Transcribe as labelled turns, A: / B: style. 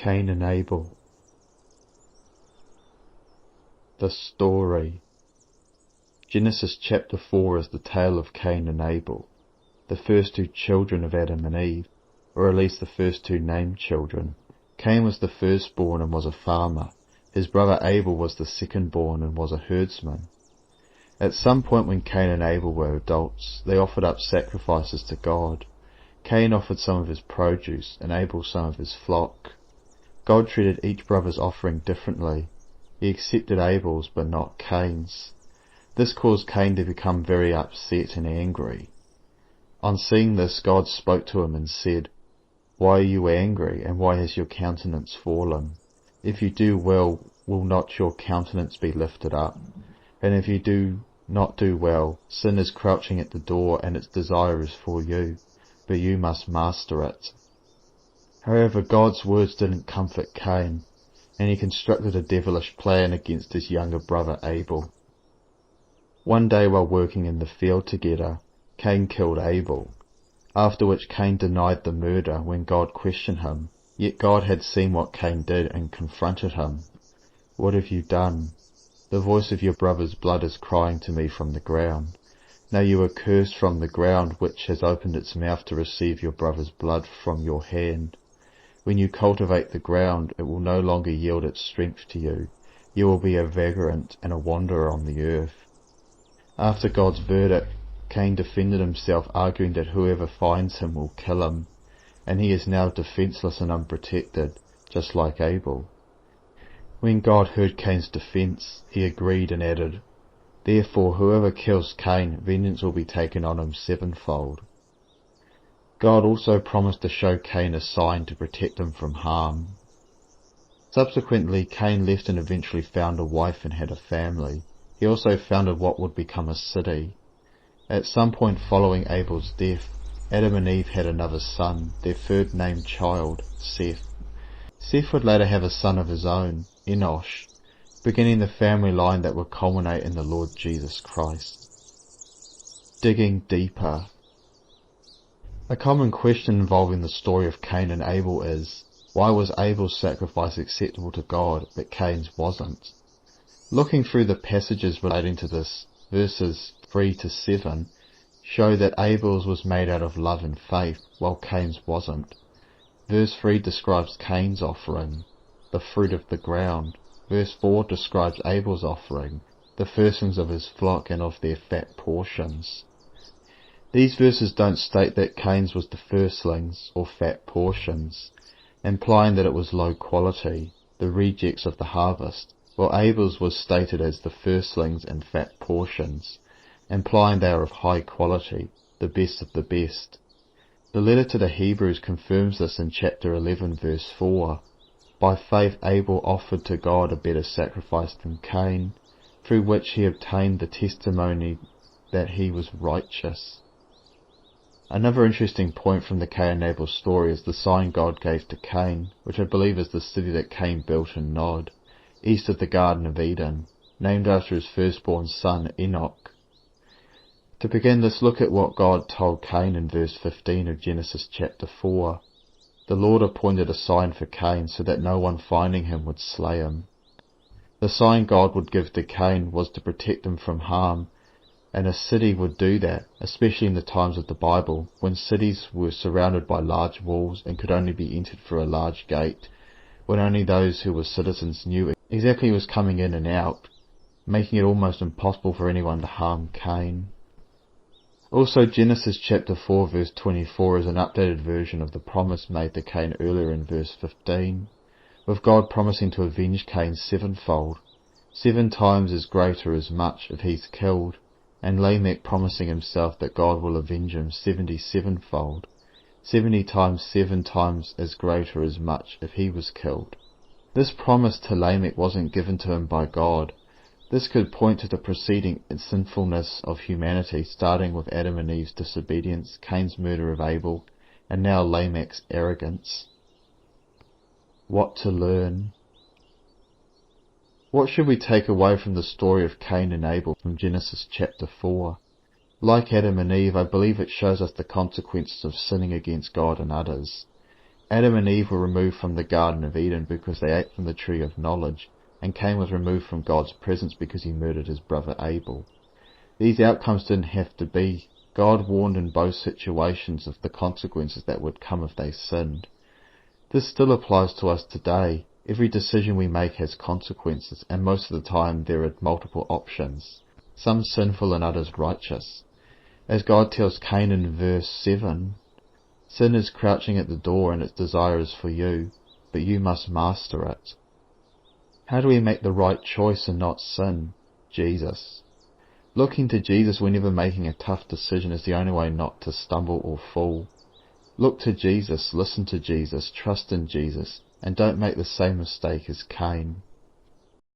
A: Cain and Abel. The story. Genesis chapter 4 is the tale of Cain and Abel, the first two children of Adam and Eve, or at least the first two named children. Cain was the firstborn and was a farmer. His brother Abel was the secondborn and was a herdsman. At some point when Cain and Abel were adults, they offered up sacrifices to God. Cain offered some of his produce and Abel some of his flock. God treated each brother's offering differently. He accepted Abel's but not Cain's. This caused Cain to become very upset and angry. On seeing this, God spoke to him and said, "Why are you angry, and why has your countenance fallen? If you do well, will not your countenance be lifted up? And if you do not do well, sin is crouching at the door, and its desire is for you, but you must master it." However, God's words didn't comfort Cain, and he constructed a devilish plan against his younger brother Abel. One day while working in the field together, Cain killed Abel, after which Cain denied the murder when God questioned him. Yet God had seen what Cain did and confronted him. "What have you done? The voice of your brother's blood is crying to me from the ground. Now you are cursed from the ground, which has opened its mouth to receive your brother's blood from your hand. When you cultivate the ground, it will no longer yield its strength to you. You will be a vagrant and a wanderer on the earth." After God's verdict, Cain defended himself, arguing that whoever finds him will kill him, and he is now defenceless and unprotected, just like Abel. When God heard Cain's defence, he agreed and added, "Therefore whoever kills Cain, vengeance will be taken on him sevenfold." God also promised to show Cain a sign to protect him from harm. Subsequently, Cain left and eventually found a wife and had a family. He also founded what would become a city. At some point following Abel's death, Adam and Eve had another son, their third named child, Seth. Seth would later have a son of his own, Enosh, beginning the family line that would culminate in the Lord Jesus Christ. Digging deeper. A common question involving the story of Cain and Abel is, why was Abel's sacrifice acceptable to God, but Cain's wasn't? Looking through the passages relating to this, verses 3 to 7, show that Abel's was made out of love and faith, while Cain's wasn't. Verse 3 describes Cain's offering, the fruit of the ground. Verse 4 describes Abel's offering, the firstlings of his flock and of their fat portions. These verses don't state that Cain's was the firstlings or fat portions, implying that it was low quality, the rejects of the harvest, while Abel's was stated as the firstlings and fat portions, implying they are of high quality, the best of the best. The letter to the Hebrews confirms this in chapter 11 verse 4. By faith Abel offered to God a better sacrifice than Cain, through which he obtained the testimony that he was righteous. Another interesting point from the Cain and Abel story is the sign God gave to Cain, which I believe is the city that Cain built in Nod, east of the Garden of Eden, named after his firstborn son Enoch. To begin, let's look at what God told Cain in verse 15 of Genesis chapter 4. The Lord appointed a sign for Cain so that no one finding him would slay him. The sign God would give to Cain was to protect him from harm, and a city would do that, especially in the times of the Bible, when cities were surrounded by large walls and could only be entered through a large gate, when only those who were citizens knew exactly who was coming in and out, making it almost impossible for anyone to harm Cain. Also, Genesis chapter 4 verse 24 is an updated version of the promise made to Cain earlier in verse 15, with God promising to avenge Cain sevenfold, 7 times as greater as much if he's killed, and Lamech promising himself that God will avenge him 77fold, 70 times 7 times as greater as much if he was killed. This promise to Lamech wasn't given to him by God. This could point to the preceding sinfulness of humanity, starting with Adam and Eve's disobedience, Cain's murder of Abel, and now Lamech's arrogance. What to learn? What should we take away from the story of Cain and Abel from Genesis chapter 4? Like Adam and Eve, I believe it shows us the consequences of sinning against God and others. Adam and Eve were removed from the Garden of Eden because they ate from the tree of knowledge, and Cain was removed from God's presence because he murdered his brother Abel. These outcomes didn't have to be. God warned in both situations of the consequences that would come if they sinned. This still applies to us today. Every decision we make has consequences, and most of the time there are multiple options, some sinful and others righteous. As God tells Cain in verse 7, sin is crouching at the door and its desire is for you, but you must master it. How do we make the right choice and not sin? Jesus. Looking to Jesus whenever making a tough decision is the only way not to stumble or fall. Look to Jesus, listen to Jesus, trust in Jesus, and don't make the same mistake as Cain.